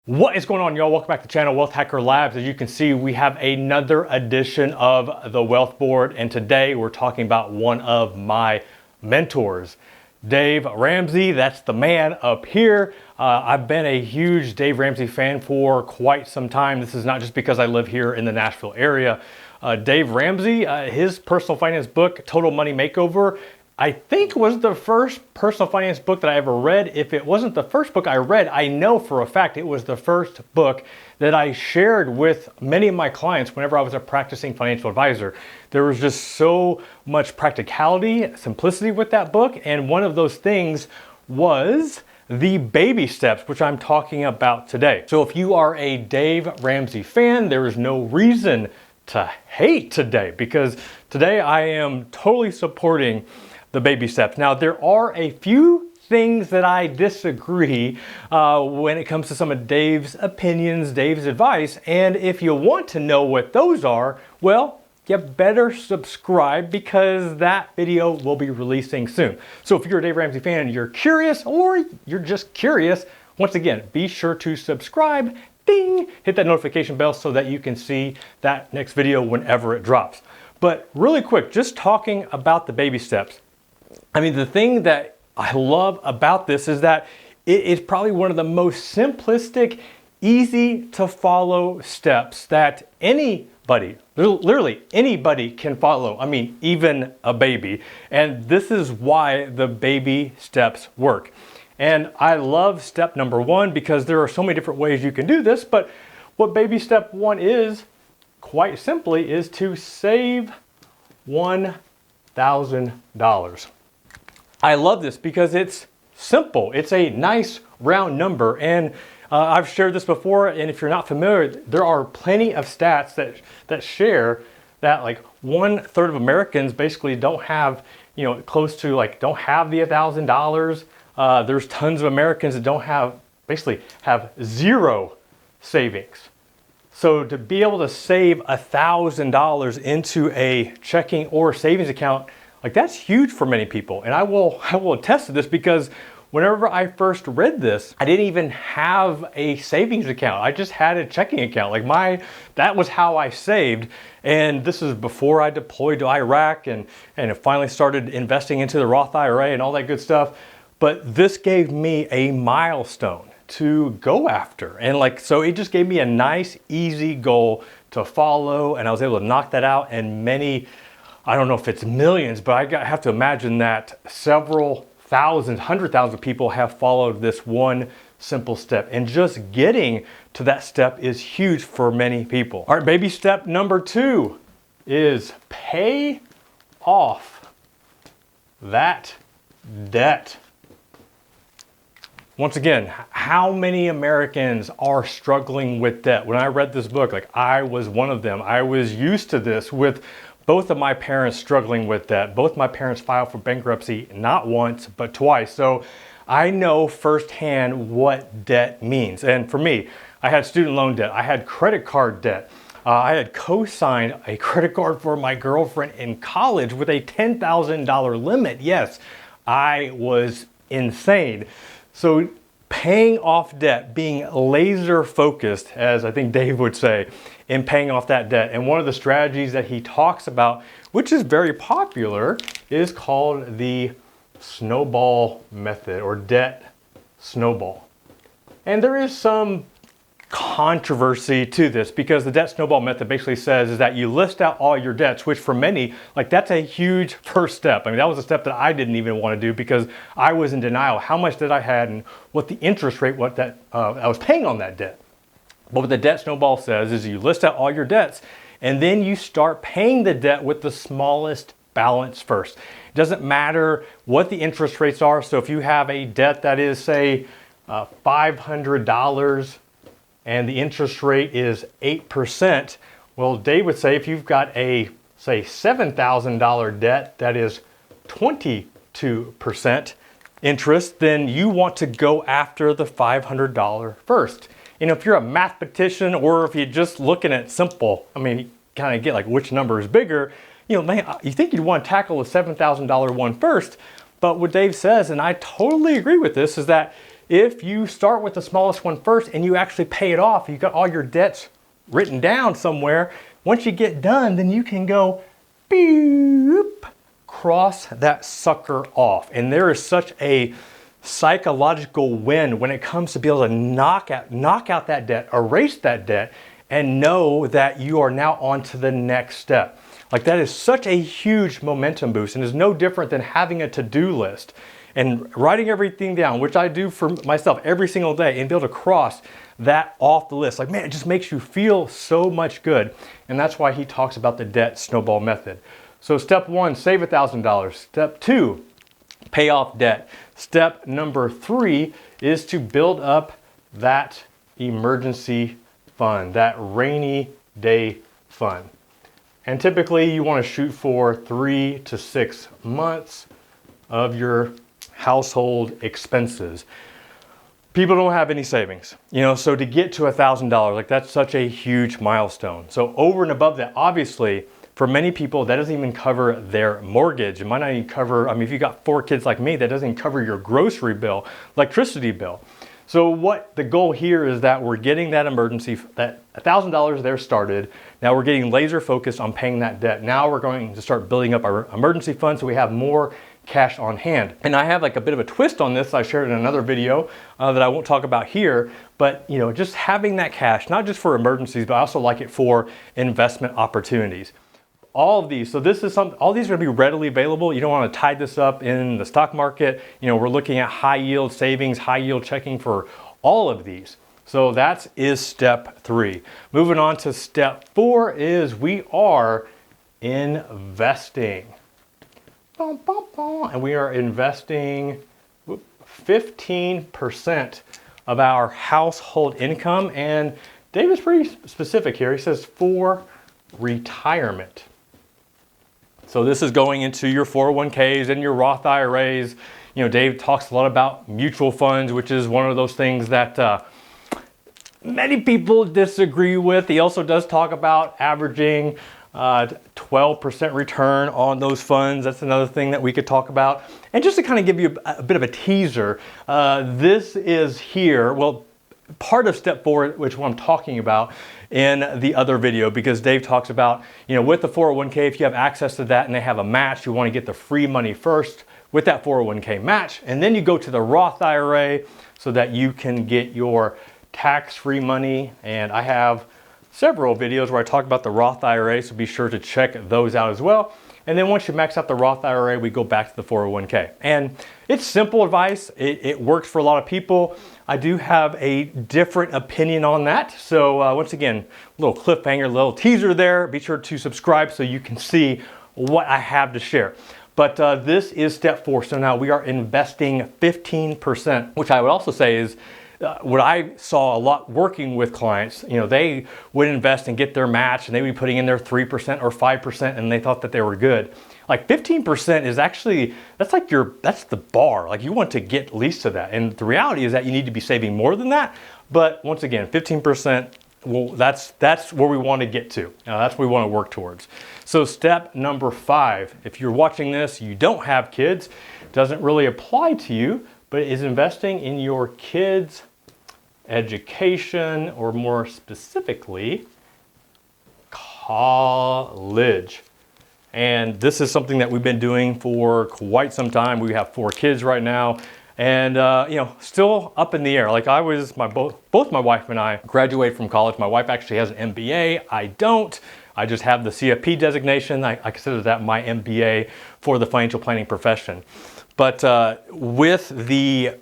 What is going on, y'all? Welcome back to the channel, Wealth Hacker Labs. As you can see, we have another edition of the Wealth Board, and today we're talking about one of my mentors, Dave Ramsey. That's the man up here. I've been a huge Dave Ramsey fan for quite some time. This is not just because I live here in the Nashville area. Dave Ramsey, his personal finance book, Total Money Makeover, I think was the first personal finance book that I ever read. If it wasn't the first book I read, I know for a fact it was the first book that I shared with many of my clients whenever I was a practicing financial advisor. There was just so much practicality, simplicity with that book, and one of those things was the baby steps, which I'm talking about today. So if you are a Dave Ramsey fan, there is no reason to hate today, because today I am totally supporting the baby steps. Now, there are a few things that I disagree when it comes to some of Dave's opinions, Dave's advice, and if you want to know what those are, well, you better subscribe because that video will be releasing soon. So if you're a Dave Ramsey fan and you're curious, or you're just curious, once again, be sure to subscribe, ding, hit that notification bell so that you can see that next video whenever it drops. But really quick, just talking about the baby steps. I mean, the thing that I love about this is that it is probably one of the most simplistic, easy to follow steps that anybody, literally anybody can follow. I mean, even a baby. And this is why the baby steps work. And I love step number one because there are so many different ways you can do this, but what baby step one is, quite simply, is to save $1,000. I love this because it's simple. It's a nice round number. And I've shared this before, and if you're not familiar, there are plenty of stats that share that like 1/3 of Americans basically don't have, close to don't have the $1,000. There's tons of Americans that don't have, basically have zero savings. So to be able to save $1,000 into a checking or savings account, that's huge for many people. And I will attest to this because whenever I first read this, I didn't even have a savings account. I just had a checking account. That was how I saved. And this is before I deployed to Iraq and finally started investing into the Roth IRA and all that good stuff. But this gave me a milestone to go after. And so it just gave me a nice, easy goal to follow. And I was able to knock that out. And many, I don't know if it's millions, but I have to imagine that several thousands, 100,000 people have followed this one simple step. And just getting to that step is huge for many people. All right, baby step number two is pay off that debt. Once again, how many Americans are struggling with debt? When I read this book, I was one of them. I was used to this with both of my parents struggling with debt. Both my parents filed for bankruptcy, not once, but twice. So I know firsthand what debt means. And for me, I had student loan debt. I had credit card debt. I had co-signed a credit card for my girlfriend in college with a $10,000 limit. Yes, I was insane. So paying off debt, being laser focused, as I think Dave would say, in paying off that debt. And one of the strategies that he talks about, which is very popular, is called the snowball method, or debt snowball. And there is some controversy to this because the debt snowball method basically says is that you list out all your debts, which for many, that's a huge first step. I mean, that was a step that I didn't even want to do because I was in denial how much debt I had and what the interest rate, what that I was paying on that debt. But what the debt snowball says is you list out all your debts and then you start paying the debt with the smallest balance first. It doesn't matter what the interest rates are. So if you have a debt that is, say, $500 and the interest rate is 8%, well, Dave would say if you've got a, say, $7,000 debt that is 22% interest, then you want to go after the $500 first. If you're a mathematician or if you're just looking at simple, you kind of get which number is bigger, you think you'd want to tackle the $7,000 one first. But what Dave says, and I totally agree with this, is that if you start with the smallest one first and you actually pay it off, you got all your debts written down somewhere. Once you get done, then you can go beep, cross that sucker off. And there is such a psychological win when it comes to be able to knock out that debt, erase that debt, and know that you are now on to the next step. Like, that is such a huge momentum boost, and is no different than having a to-do list and writing everything down, which I do for myself every single day, and be able to cross that off the list. Like, man, it just makes you feel so much good. And that's why he talks about the debt snowball method. So step 1, save $1,000. Step 2, pay off debt. Step number 3 is to build up that emergency fund, that rainy day fund. And typically you want to shoot for 3 to 6 months of your household expenses. People don't have any savings, so to get to $1,000, like, that's such a huge milestone. So over and above that, obviously, for many people, that doesn't even cover their mortgage. It might not even cover, if you got 4 kids like me, that doesn't even cover your grocery bill, electricity bill. So what the goal here is that we're getting that emergency, that $1,000 there started. Now we're getting laser focused on paying that debt. Now we're going to start building up our emergency fund so we have more cash on hand. And I have like a bit of a twist on this I shared in another video that I won't talk about here, but just having that cash, not just for emergencies, but I also like it for investment opportunities. All of these, so this is all these are gonna be readily available. You don't wanna tie this up in the stock market. We're looking at high yield savings, high yield checking for all of these. So that is step 3. Moving on to step 4 is we are investing. And we are investing 15% of our household income. And Dave is pretty specific here. He says for retirement. So this is going into your 401ks and your Roth IRAs. Dave talks a lot about mutual funds, which is one of those things that many people disagree with. He also does talk about averaging 12% return on those funds. That's another thing that we could talk about. And just to kind of give you a bit of a teaser, this is here, part of step 4, which I'm talking about in the other video, because Dave talks about, with the 401k, if you have access to that and they have a match, you want to get the free money first with that 401k match. And then you go to the Roth IRA so that you can get your tax-free money. And I have several videos where I talk about the Roth IRA, so be sure to check those out as well. And then once you max out the Roth IRA, we go back to the 401k. And it's simple advice. It works for a lot of people. I do have a different opinion on that. So once again, a little cliffhanger, a little teaser there. Be sure to subscribe so you can see what I have to share. But this is step 4. So now we are investing 15%, which I would also say is what I saw a lot working with clients. They would invest and get their match, and they would be putting in their 3% or 5%, and they thought that they were good. Like 15% is actually, that's the bar. Like, you want to get at least to that. And the reality is that you need to be saving more than that. But once again, 15%, that's where we want to get to. That's what we want to work towards. So step number 5, if you're watching this, you don't have kids, doesn't really apply to you, but is investing in your kids' education, or more specifically, college. And this is something that we've been doing for quite some time. We have 4 kids right now, and still up in the air. Like, both my wife and I graduated from college. My wife actually has an MBA. I don't. I just have the CFP designation. I consider that my MBA for the financial planning profession. But with the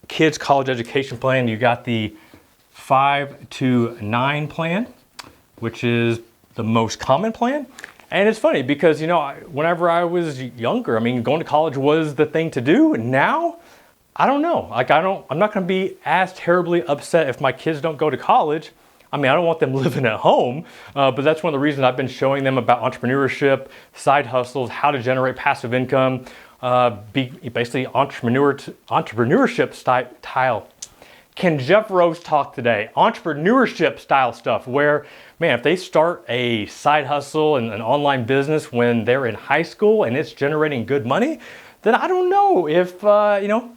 kids' college education plan, you got the 5 to 9 plan, which is the most common plan. And it's funny because, whenever I was younger, going to college was the thing to do. And now, I don't know. Like, I'm not going to be as terribly upset if my kids don't go to college. I don't want them living at home, but that's one of the reasons I've been showing them about entrepreneurship, side hustles, how to generate passive income, basically entrepreneurship style. Can Jeff Rose talk today? Entrepreneurship style stuff where, man, if they start a side hustle and an online business when they're in high school and it's generating good money, then I don't know if,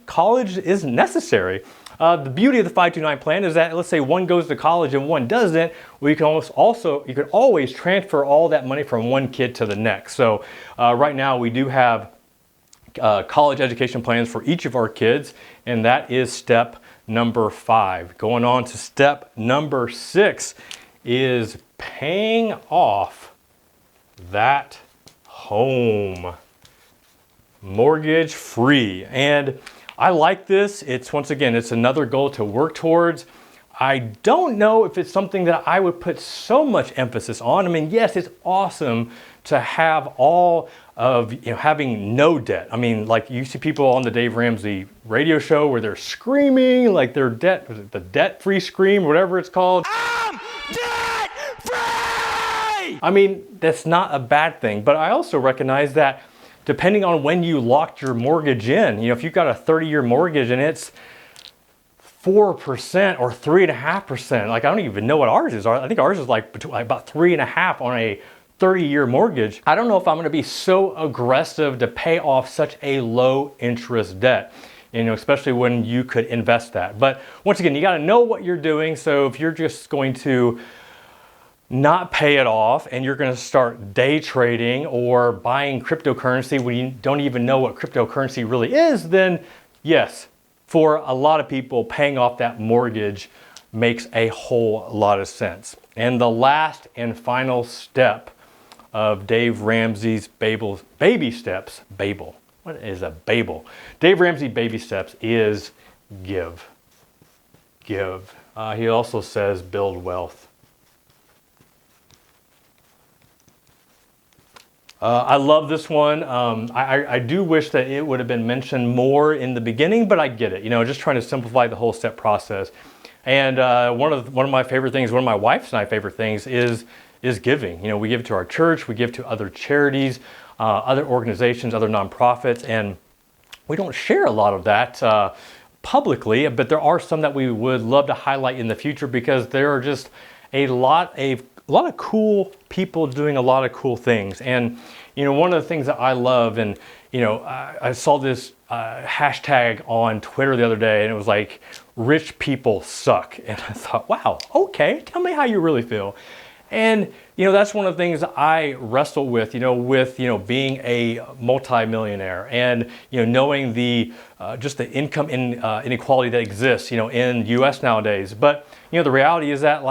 college is necessary. The beauty of the 529 plan is that, let's say one goes to college and one doesn't, you can always transfer all that money from one kid to the next. So right now we do have college education plans for each of our kids, and that is step number 5. Going on to step number 6 is paying off that home mortgage free. And I like this. Once again, it's another goal to work towards. I don't know if it's something that I would put so much emphasis on. I mean, yes, it's awesome to have all of, having no debt. I mean, like you see people on the Dave Ramsey radio show where they're screaming like their the debt-free scream, whatever it's called. I'm debt-free! I mean, that's not a bad thing, but I also recognize that depending on when you locked your mortgage in, if you've got a 30-year mortgage and it's 4% or 3.5%, like I don't even know what ours is. I think ours is like about 3.5 on a 30-year mortgage. I don't know if I'm going to be so aggressive to pay off such a low interest debt, especially when you could invest that. But once again, you got to know what you're doing. So if you're just going to not pay it off and you're going to start day trading or buying cryptocurrency when you don't even know what cryptocurrency really is, then yes, for a lot of people, paying off that mortgage makes a whole lot of sense. And the last and final step of Dave Ramsey's baby steps, Babel. What is a Babel? Dave Ramsey Baby Steps is give. Give. He also says build wealth. I love this one. I do wish that it would have been mentioned more in the beginning, but I get it. Just trying to simplify the whole step process. And one of my favorite things, one of my wife's and I favorite things is giving. We give to our church, we give to other charities, other organizations, other nonprofits, and we don't share a lot of that publicly, but there are some that we would love to highlight in the future because there are just a lot of cool people doing a lot of cool things. And one of the things that I love, and I saw this hashtag on Twitter the other day, and it was like, rich people suck. And I thought, wow, okay, tell me how you really feel. And that's one of the things I wrestle with, being a multimillionaire and knowing the just the income inequality that exists in U.S. nowadays. But the reality is that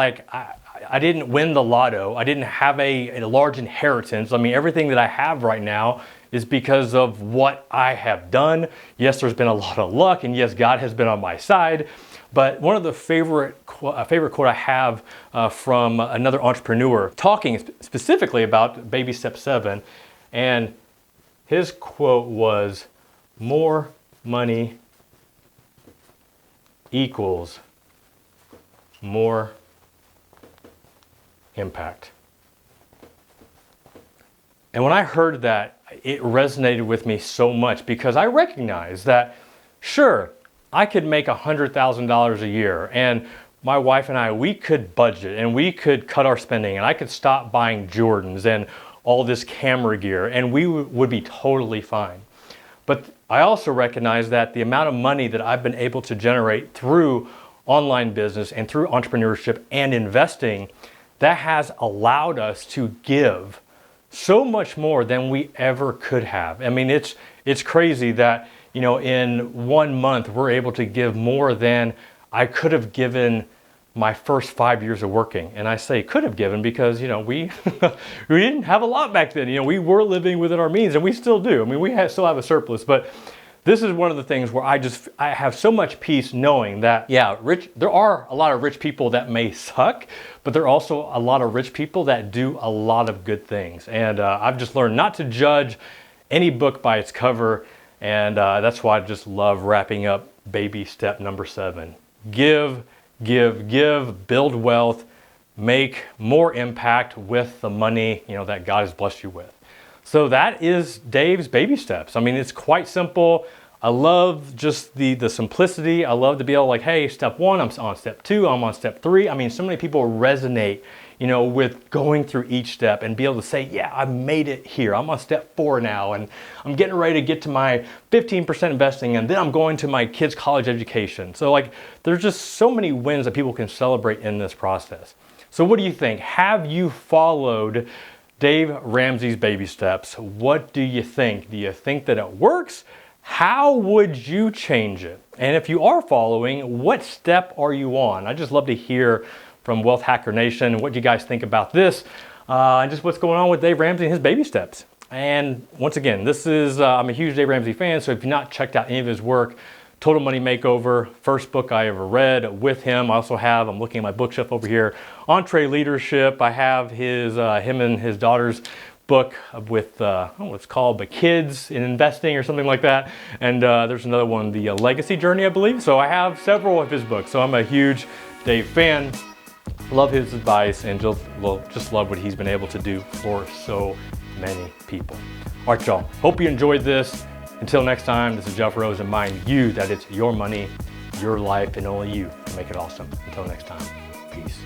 I didn't win the lotto. I didn't have a large inheritance. I mean, everything that I have right now is because of what I have done. Yes, there's been a lot of luck, and yes, God has been on my side. But one of the favorite quote I have from another entrepreneur talking specifically about baby step 7, and his quote was, more money equals more impact. And when I heard that, it resonated with me so much because I recognize that, sure, I could make $100,000 a year, and my wife and I, we could budget and we could cut our spending, and I could stop buying Jordans and all this camera gear, and we would be totally fine. But I also recognize that the amount of money that I've been able to generate through online business and through entrepreneurship and investing, that has allowed us to give so much more than we ever could have. I mean, it's crazy that in 1 month, we're able to give more than I could have given my first 5 years of working. And I say could have given because, we didn't have a lot back then. We were living within our means, and we still do. I mean, we still have a surplus. But this is one of the things where I have so much peace knowing that, yeah, there are a lot of rich people that may suck, but there are also a lot of rich people that do a lot of good things. And I've just learned not to judge any book by its cover. And that's why I just love wrapping up baby step number 7. Give, give, give, build wealth, make more impact with the money that God has blessed you with. So that is Dave's baby steps. I mean, it's quite simple. I love just the simplicity. I love to be able like, hey, step one, I'm on step two, I'm on step three. I mean, so many people resonate, you know, with going through each step and be able to say, yeah, I made it here. I'm on step 4 now, and I'm getting ready to get to my 15% investing, and then I'm going to my kids' college education. So like, there's just so many wins that people can celebrate in this process. So what do you think? Have you followed Dave Ramsey's baby steps? What do you think? Do you think that it works? How would you change it? And if you are following, what step are you on? I just love to hear from Wealth Hacker Nation what you guys think about this and just what's going on with Dave Ramsey and his baby steps. And once again, this is, I'm a huge Dave Ramsey fan, so if you've not checked out any of his work, Total Money Makeover, first book I ever read with him. I also have, I'm looking at my bookshelf over here, Entree Leadership. I have his, him and his daughter's book with, I don't know what it's called, but Kids in Investing or something like that. And there's another one, The Legacy Journey, I believe. So I have several of his books. So I'm a huge Dave fan. Love his advice and just love what he's been able to do for so many people. All right, y'all. Hope you enjoyed this. Until next time, this is Jeff Rose, and mind you that it's your money, your life, and only you can make it awesome. Until next time, peace.